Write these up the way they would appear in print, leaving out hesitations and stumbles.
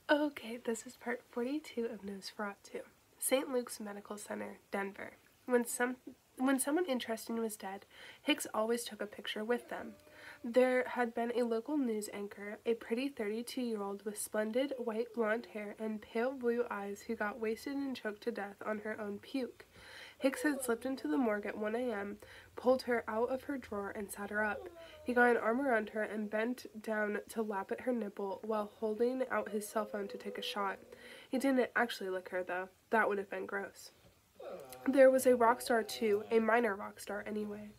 Okay, this is part 42 of Nos4a2. St. Luke's Medical Center, Denver. When someone interesting was dead, Hicks always took a picture with them. There had been a local news anchor, a pretty 32-year-old with splendid white blonde hair and pale blue eyes who got wasted and choked to death on her own puke. Hicks had slipped into the morgue at 1 a.m., pulled her out of her drawer, and sat her up. He got an arm around her and bent down to lap at her nipple while holding out his cell phone to take a shot. He didn't actually lick her, though. That would have been gross. There was a rock star, too, a minor rock star, anyway.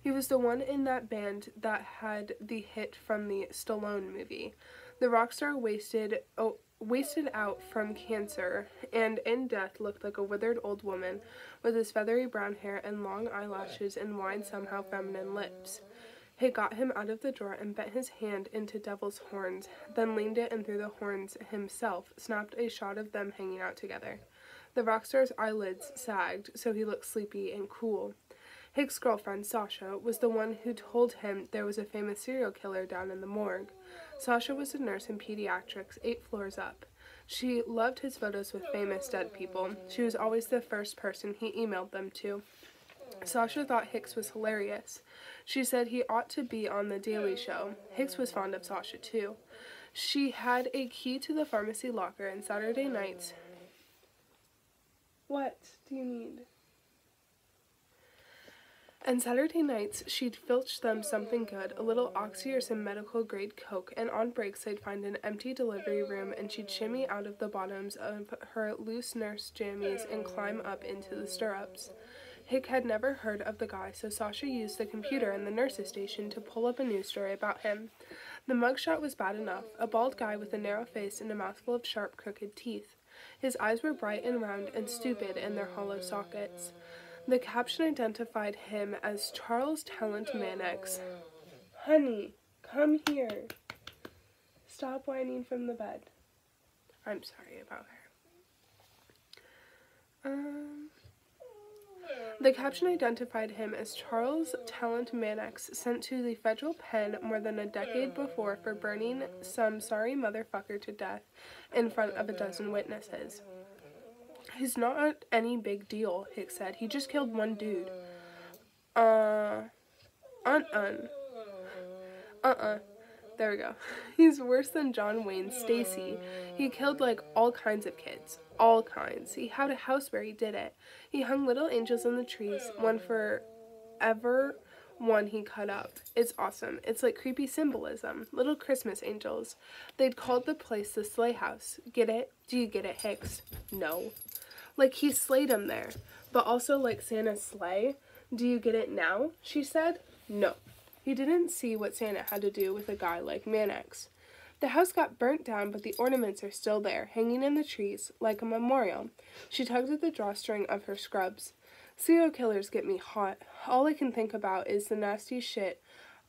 He was the one in that band that had the hit from the Stallone movie. The rock star wasted out from cancer, and in death looked like a withered old woman with his feathery brown hair and long eyelashes and wide, somehow feminine lips. He got him out of the drawer and bent his hand into Devil's horns, then leaned it and through the horns himself, snapped a shot of them hanging out together. The rock star's eyelids sagged, so he looked sleepy and cool. Hicks' girlfriend, Sasha, was the one who told him there was a famous serial killer down in the morgue. Sasha was a nurse in pediatrics 8 floors up. She loved his photos with famous dead people. She was always the first person he emailed them to. Sasha thought Hicks was hilarious. She said he ought to be on The Daily Show. Hicks was fond of Sasha, too. She had a key to the pharmacy locker, and Saturday nights... What do you need? And Saturday nights, she'd filch them something good, a little Oxy or some medical-grade Coke, and on breaks they'd find an empty delivery room, and she'd shimmy out of the bottoms of her loose nurse jammies and climb up into the stirrups. Hick had never heard of the guy, so Sasha used the computer in the nurse's station to pull up a news story about him. The mugshot was bad enough, a bald guy with a narrow face and a mouthful of sharp, crooked teeth. His eyes were bright and round and stupid in their hollow sockets. The caption identified him as Charles Talent Mannix. Honey, come here. Stop whining from the bed. I'm sorry about her. The caption identified him as Charles Talent Mannix, sent to the federal pen more than a decade before for burning some sorry motherfucker to death in front of a dozen witnesses. He's not any big deal, Hicks said. He just killed one dude. There we go. He's worse than John Wayne Stacy. He killed, like, all kinds of kids. All kinds. He had a house where he did it. He hung little angels in the trees, one for every one he cut up. It's awesome. It's like creepy symbolism. Little Christmas angels. They'd called the place the sleigh house. Get it? Do you get it, Hicks? No. Like, he slayed him there. But also, like Santa's sleigh. Do you get it now? She said. No. He didn't see what Santa had to do with a guy like Mannix. The house got burnt down, but the ornaments are still there, hanging in the trees, like a memorial. She tugged at the drawstring of her scrubs. Serial killers get me hot. All I can think about is the nasty shit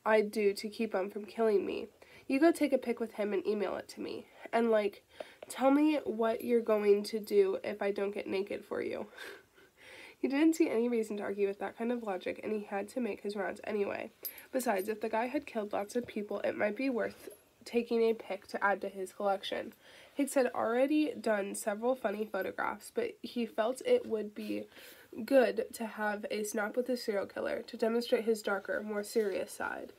I'd do to keep him from killing me. You go take a pic with him and email it to me. And, like, tell me what you're going to do if I don't get naked for you. He didn't see any reason to argue with that kind of logic, and he had to make his rounds anyway. Besides, if the guy had killed lots of people, it might be worth taking a pic to add to his collection. Hicks had already done several funny photographs, but he felt it would be good to have a snap with a serial killer to demonstrate his darker, more serious side.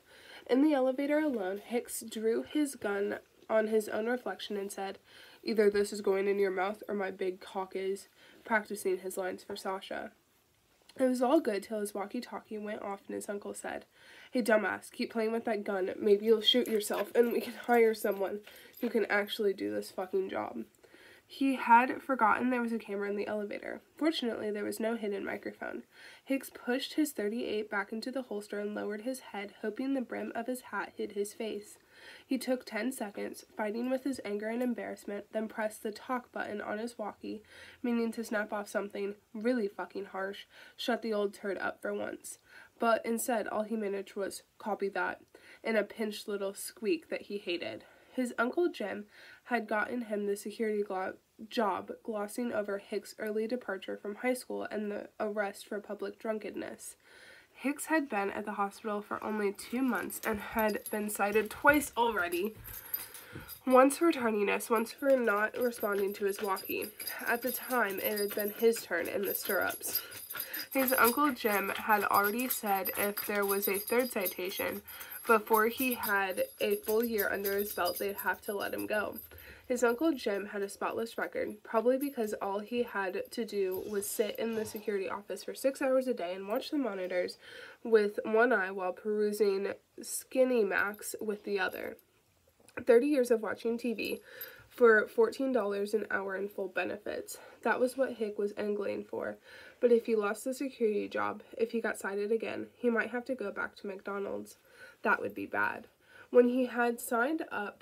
In the elevator alone, Hicks drew his gun on his own reflection and said, "Either this is going in your mouth or my big cock is," practicing his lines for Sasha. It was all good till his walkie-talkie went off and his uncle said, "Hey, dumbass, keep playing with that gun. Maybe you'll shoot yourself and we can hire someone who can actually do this fucking job." He had forgotten there was a camera in the elevator. Fortunately, there was no hidden microphone. Hicks pushed his .38 back into the holster and lowered his head, hoping the brim of his hat hid his face. He took 10 seconds, fighting with his anger and embarrassment, then pressed the talk button on his walkie, meaning to snap off something really fucking harsh, shut the old turd up for once. But instead, all he managed was, "Copy that," in a pinched little squeak that he hated. His Uncle Jim had gotten him the security job, glossing over Hicks' early departure from high school and the arrest for public drunkenness. Hicks had been at the hospital for only 2 months and had been cited twice already Once for tardiness, once for not responding to his walkie. At the time, it had been his turn in the stirrups. His Uncle Jim had already said if there was a third citation, before he had a full year under his belt, they'd have to let him go. His Uncle Jim had a spotless record, probably because all he had to do was sit in the security office for 6 hours a day and watch the monitors with one eye while perusing Skinny Max with the other. 30 years of watching TV for $14 an hour in full benefits. That was what Hick was angling for. But if he lost the security job, if he got cited again, he might have to go back to McDonald's. That would be bad. When he had signed on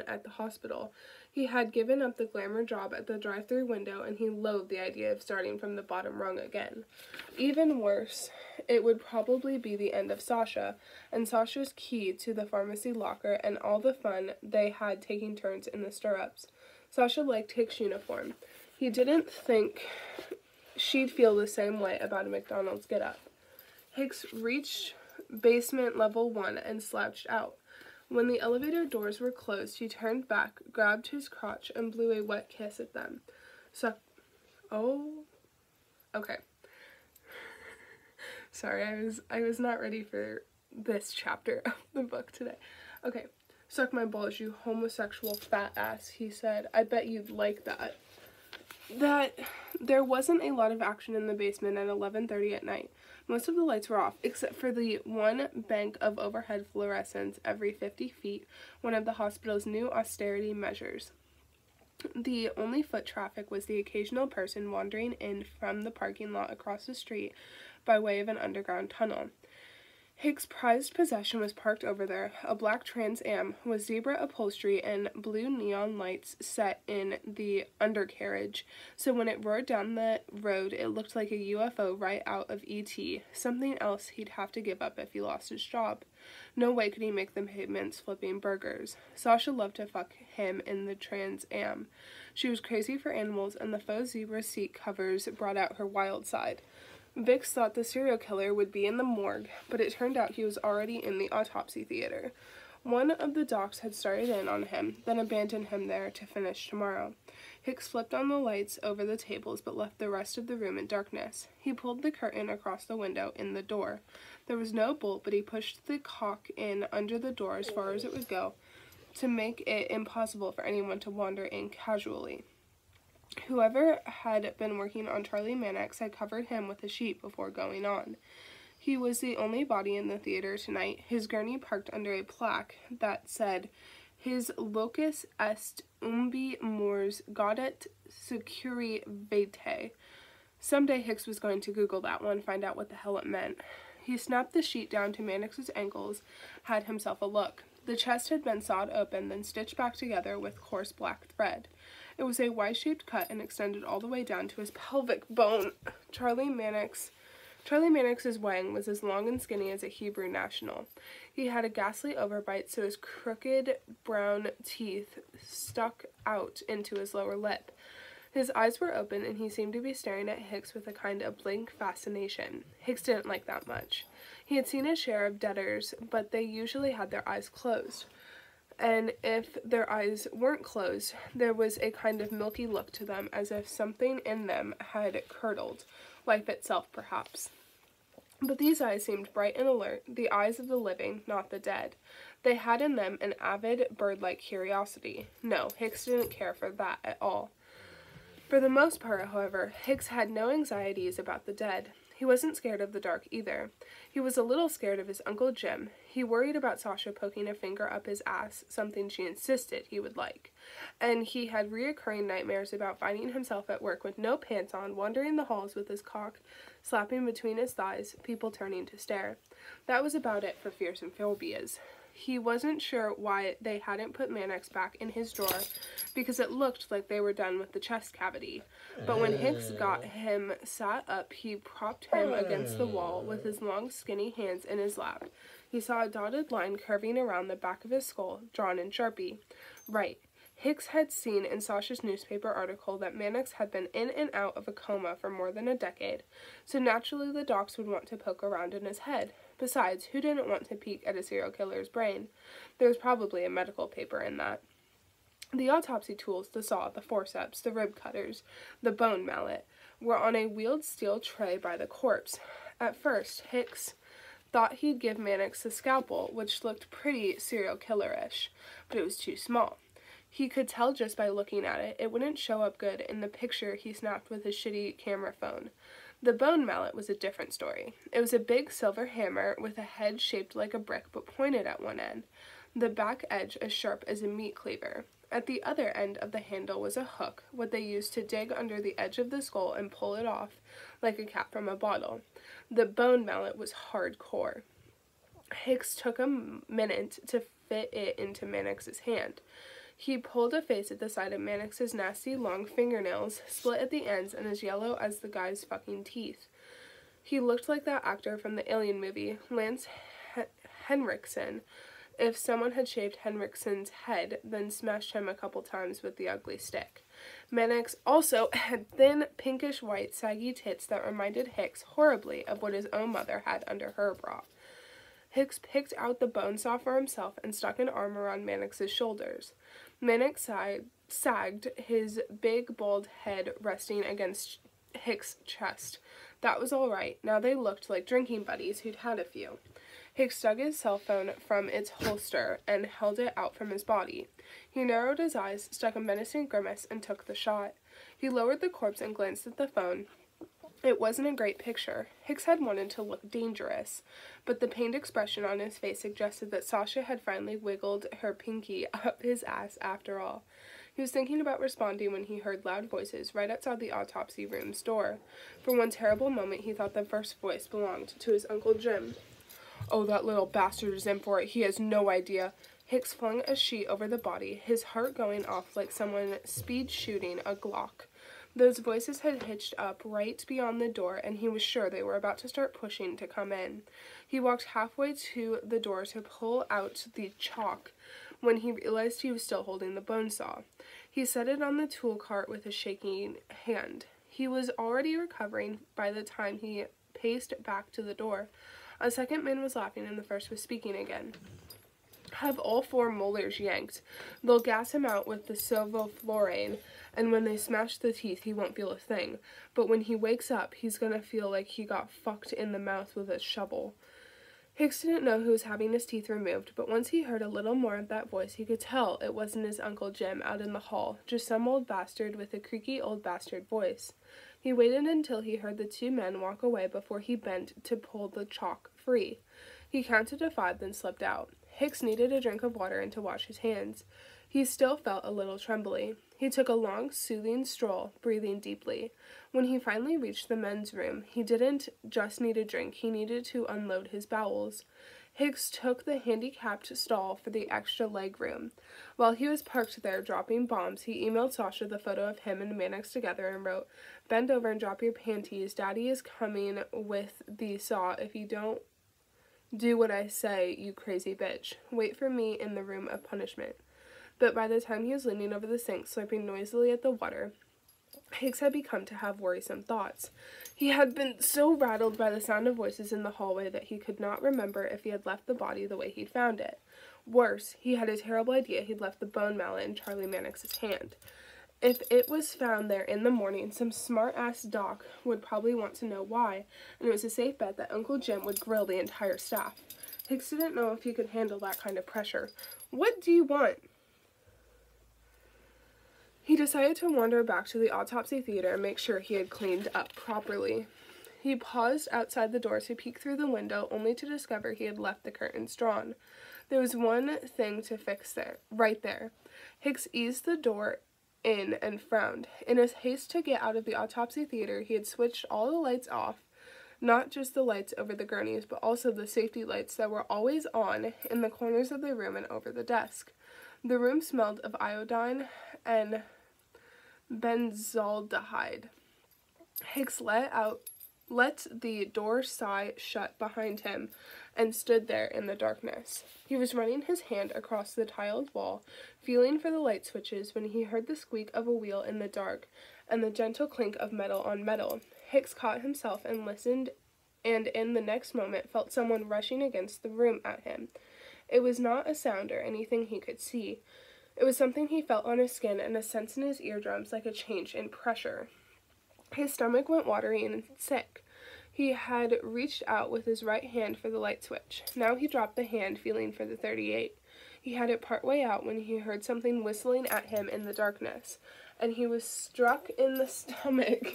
at the hospital, he had given up the glamour job at the drive-thru window, and he loathed the idea of starting from the bottom rung again. Even worse, it would probably be the end of Sasha, and Sasha's key to the pharmacy locker, and all the fun they had taking turns in the stirrups. Sasha liked Hick's uniform. He didn't think she'd feel the same way about a McDonald's get-up. Hicks reached basement level 1 and slouched out. When the elevator doors were closed, he turned back, grabbed his crotch, and blew a wet kiss at them. Okay. Sorry, I was not ready for this chapter of the book today. Okay. Suck my balls, you homosexual fat ass, he said. I bet you'd like that. There wasn't a lot of action in the basement at 11:30 at night. Most of the lights were off, except for the one bank of overhead fluorescents every 50 feet, one of the hospital's new austerity measures. The only foot traffic was the occasional person wandering in from the parking lot across the street by way of an underground tunnel. Hick's prized possession was parked over there, a black Trans Am with zebra upholstery and blue neon lights set in the undercarriage, so when it roared down the road it looked like a UFO right out of E.T., something else he'd have to give up if he lost his job. No way could he make the payments flipping burgers. Sasha loved to fuck him in the Trans Am. She was crazy for animals, and the faux zebra seat covers brought out her wild side. Vix thought the serial killer would be in the morgue, but it turned out he was already in the autopsy theater. One of the docs had started in on him, then abandoned him there to finish tomorrow. Hicks flipped on the lights over the tables, but left the rest of the room in darkness. He pulled the curtain across the window in the door. There was no bolt, but he pushed the caulk in under the door as far as it would go, to make it impossible for anyone to wander in casually. Whoever had been working on Charlie Mannix had covered him with a sheet before going on. He was the only body in the theater tonight, his gurney parked under a plaque that said, "His locus est umbi mors gaudet securi vitae." Someday Hicks was going to Google that one, find out what the hell it meant. He snapped the sheet down to Mannix's ankles, had himself a look. The chest had been sawed open, then stitched back together with coarse black thread. It was a Y-shaped cut and extended all the way down to his pelvic bone. Charlie Mannix's wang was as long and skinny as a Hebrew national. He had a ghastly overbite, so his crooked brown teeth stuck out into his lower lip. His eyes were open, and he seemed to be staring at Hicks with a kind of blank fascination. Hicks didn't like that much. He had seen his share of debtors, but they usually had their eyes closed. And if their eyes weren't closed, there was a kind of milky look to them, as if something in them had curdled, life itself perhaps. But these eyes seemed bright and alert, the eyes of the living, not the dead. They had in them an avid, bird-like curiosity. No, Hicks didn't care for that at all. For the most part, however, Hicks had no anxieties about the dead. He wasn't scared of the dark either. He was a little scared of his Uncle Jim. He worried about Sasha poking a finger up his ass, something she insisted he would like. And he had reoccurring nightmares about finding himself at work with no pants on, wandering the halls with his cock slapping between his thighs, people turning to stare. That was about it for fears and phobias. He wasn't sure why they hadn't put Mannix back in his drawer, because it looked like they were done with the chest cavity. But when Hicks got him sat up, he propped him against the wall with his long, skinny hands in his lap. He saw a dotted line curving around the back of his skull, drawn in Sharpie. Right. Hicks had seen in Sasha's newspaper article that Mannix had been in and out of a coma for more than a decade, so naturally the docs would want to poke around in his head. Besides, who didn't want to peek at a serial killer's brain? There was probably a medical paper in that. The autopsy tools, the saw, the forceps, the rib cutters, the bone mallet, were on a wheeled steel tray by the corpse. At first, Hicks thought he'd give Mannix the scalpel, which looked pretty serial killer-ish, but it was too small. He could tell just by looking at it, it wouldn't show up good in the picture he snapped with his shitty camera phone. The bone mallet was a different story. It was a big silver hammer with a head shaped like a brick but pointed at one end, the back edge as sharp as a meat cleaver. At the other end of the handle was a hook, what they used to dig under the edge of the skull and pull it off like a cap from a bottle. The bone mallet was hardcore. Hicks took a minute to fit it into Mannix's hand. He pulled a face at the side of Mannix's nasty long fingernails, split at the ends and as yellow as the guy's fucking teeth. He looked like that actor from the Alien movie, Lance Henriksen, if someone had shaved Henriksen's head, then smashed him a couple times with the ugly stick. Mannix also had thin, pinkish-white, saggy tits that reminded Hicks horribly of what his own mother had under her bra. Hicks picked out the bone saw for himself and stuck an arm around Mannix's shoulders. Mannix sagged, his big, bald head resting against Hicks' chest. That was all right. Now they looked like drinking buddies who'd had a few. Hicks dug his cell phone from its holster and held it out from his body. He narrowed his eyes, stuck a menacing grimace, and took the shot. He lowered the corpse and glanced at the phone. It wasn't a great picture. Hicks had wanted to look dangerous, but the pained expression on his face suggested that Sasha had finally wiggled her pinky up his ass after all. He was thinking about responding when he heard loud voices right outside the autopsy room's door. For one terrible moment, he thought the first voice belonged to his Uncle Jim. "Oh, that little bastard is in for it. He has no idea." Hicks flung a sheet over the body, his heart going off like someone speed shooting a Glock. Those voices had hitched up right beyond the door, and he was sure they were about to start pushing to come in. He walked halfway to the door to pull out the chalk when he realized he was still holding the bone saw. He set it on the tool cart with a shaking hand. He was already recovering by the time he paced back to the door. A second man was laughing and the first was speaking again. "Have all 4 molars yanked. They'll gas him out with the silvoflurane, and when they smash the teeth he won't feel a thing. But when he wakes up, he's gonna feel like he got fucked in the mouth with a shovel." Hicks didn't know who was having his teeth removed, but once he heard a little more of that voice, he could tell it wasn't his Uncle Jim out in the hall, just some old bastard with a creaky old bastard voice. He waited until he heard the 2 men walk away before he bent to pull the chalk free. He counted to 5, then slipped out. Hicks needed a drink of water and to wash his hands. He still felt a little trembly. He took a long, soothing stroll, breathing deeply. When he finally reached the men's room, he didn't just need a drink, he needed to unload his bowels. Hicks took the handicapped stall for the extra leg room. While he was parked there dropping bombs, he emailed Sasha the photo of him and Mannix together and wrote, "Bend over and drop your panties. Daddy is coming with the saw if you don't do what I say, you crazy bitch. Wait for me in the room of punishment." But by the time he was leaning over the sink, slurping noisily at the water, Hicks had begun to have worrisome thoughts. He had been so rattled by the sound of voices in the hallway that he could not remember if he had left the body the way he'd found it. Worse, he had a terrible idea he'd left the bone mallet in Charlie Mannix's hand. If it was found there in the morning, some smart-ass doc would probably want to know why, and it was a safe bet that Uncle Jim would grill the entire staff. Hicks didn't know if he could handle that kind of pressure. "What do you want?" He decided to wander back to the autopsy theater and make sure he had cleaned up properly. He paused outside the door to peek through the window, only to discover he had left the curtains drawn. There was one thing to fix there, right there. Hicks eased the door in and frowned. In his haste to get out of the autopsy theater, he had switched all the lights off, not just the lights over the gurneys, but also the safety lights that were always on in the corners of the room and over the desk. The room smelled of iodine and benzaldehyde. Hicks let the door sigh shut behind him and stood there in the darkness. He was running his hand across the tiled wall, feeling for the light switches, when he heard the squeak of a wheel in the dark and the gentle clink of metal on metal. Hicks caught himself and listened and in the next moment felt someone rushing against the room at him. It was not a sound or anything he could see. It was something he felt on his skin and a sense in his eardrums like a change in pressure. His stomach went watery and sick. He had reached out with his right hand for the light switch. Now he dropped the hand, feeling for the .38. He had it part way out when he heard something whistling at him in the darkness, and he was struck in the stomach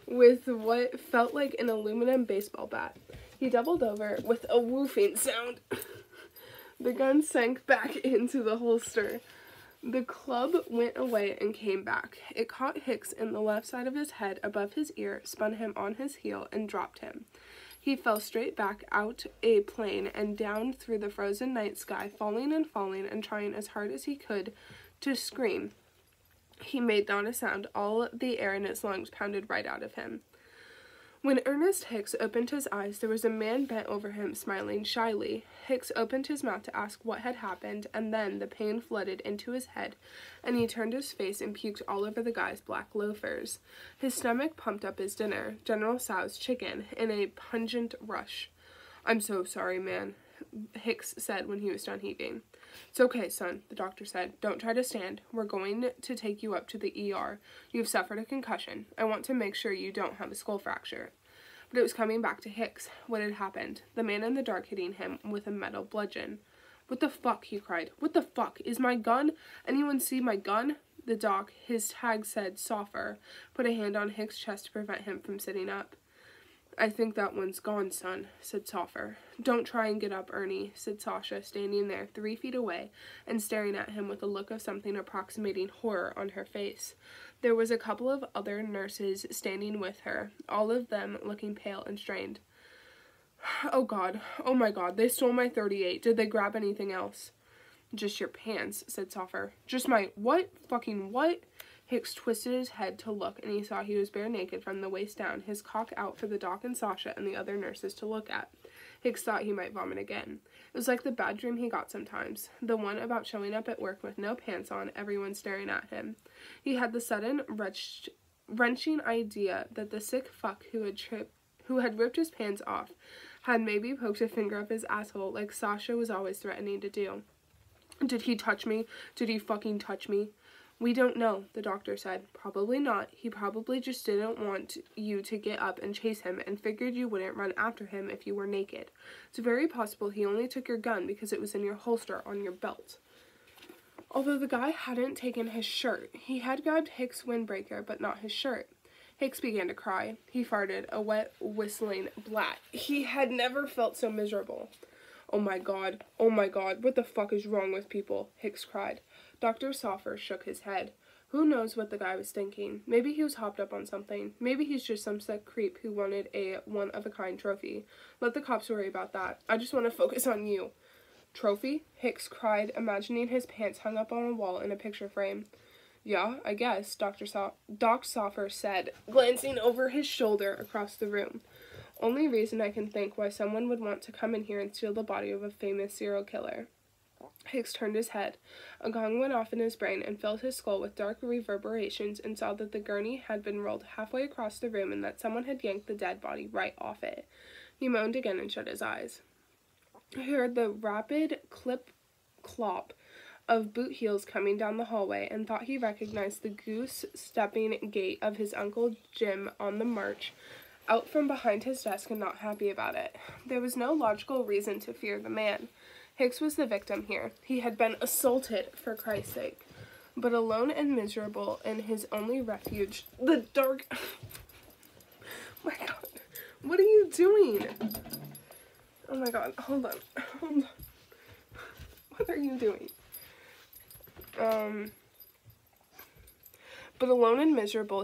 with what felt like an aluminum baseball bat. He doubled over with a woofing sound. The gun sank back into the holster. The club went away and came back. It caught Hicks in the left side of his head above his ear, spun him on his heel, and dropped him. He fell straight back out a plane and down through the frozen night sky, falling and trying as hard as he could to scream. He made not a sound. All the air in his lungs pounded right out of him. When Ernest Hicks opened his eyes, there was a man bent over him, smiling shyly. Hicks opened his mouth to ask what had happened, and then the pain flooded into his head, and he turned his face and puked all over the guy's black loafers. His stomach pumped up his dinner, General Tso's chicken, in a pungent rush. "I'm so sorry, man," Hicks said when he was done eating. "It's okay, son," the doctor said. "Don't try to stand. We're going to take you up to the ER. You've suffered a concussion. I want to make sure you don't have a skull fracture." But it was coming back to Hicks. What had happened? The man in the dark hitting him with a metal bludgeon. "What the fuck?" he cried. "What the fuck? Is my gun? Anyone see my gun?" The doc, his tag said Soffer, put a hand on Hicks' chest to prevent him from sitting up. "I think that one's gone, son," said Soffer. "Don't try and get up, Ernie," said Sasha, standing there 3 feet away and staring at him with a look of something approximating horror on her face. There was a couple of other nurses standing with her, all of them looking pale and strained. "Oh God, oh my God, they stole my .38. Did they grab anything else?" "Just your pants," said Soffer. "Just my what? Fucking what?" Hicks twisted his head to look, and he saw he was bare naked from the waist down, his cock out for the doc and Sasha and the other nurses to look at. Hicks thought he might vomit again. It was like the bad dream he got sometimes, the one about showing up at work with no pants on, everyone staring at him. He had the sudden, wrenching idea that the sick fuck who had ripped his pants off had maybe poked a finger up his asshole like Sasha was always threatening to do. "Did he touch me? Did he fucking touch me?" "We don't know," the doctor said. "Probably not. He probably just didn't want you to get up and chase him and figured you wouldn't run after him if you were naked. It's very possible he only took your gun because it was in your holster on your belt." Although the guy hadn't taken his shirt, he had grabbed Hicks' windbreaker, but not his shirt. Hicks began to cry. He farted, a wet, whistling blat. He had never felt so miserable. Oh my God, what the fuck is wrong with people?" Hicks cried. Dr. Soffer shook his head. Who knows what the guy was thinking? Maybe he was hopped up on something. Maybe he's just some sick creep who wanted a one-of-a-kind trophy. Let the cops worry about that. I just want to focus on you. "Trophy?" Hicks cried, imagining his pants hung up on a wall in a picture frame. "Yeah, I guess," Doc Soffer said, glancing over his shoulder across the room. "Only reason I can think why someone would want to come in here and steal the body of a famous serial killer." Hicks turned his head. A gong went off in his brain and filled his skull with dark reverberations, and saw that the gurney had been rolled halfway across the room and that someone had yanked the dead body right off it. He moaned again and shut his eyes. He heard the rapid clip-clop of boot heels coming down the hallway and thought he recognized the goose-stepping gait of his Uncle Jim on the march out from behind his desk and not happy about it. There was no logical reason to fear the man. Hicks was the victim here. He had been assaulted, for Christ's sake. But alone and miserable in his only refuge, the dark... My God, what are you doing? Oh my God, hold on. What are you doing? But alone and miserable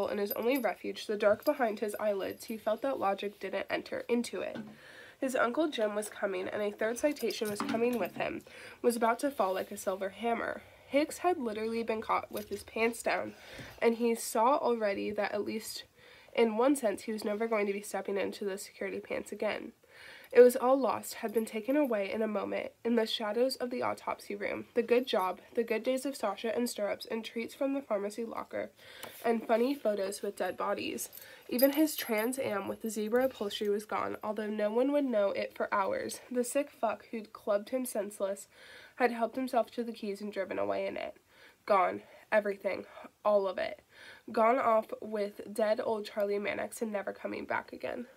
in his only refuge, the dark behind his eyelids, he felt that logic didn't enter into it. His Uncle Jim was coming, and a third citation was coming with him, was about to fall like a silver hammer. Hicks had literally been caught with his pants down, and he saw already that at least in one sense he was never going to be stepping into the security pants again. It was all lost, had been taken away in a moment, in the shadows of the autopsy room. The good job, the good days of Sasha and stirrups and treats from the pharmacy locker, and funny photos with dead bodies. Even his Trans Am with the zebra upholstery was gone, although no one would know it for hours. The sick fuck who'd clubbed him senseless had helped himself to the keys and driven away in it. Gone. Everything. All of it. Gone off with dead old Charlie Mannix and never coming back again.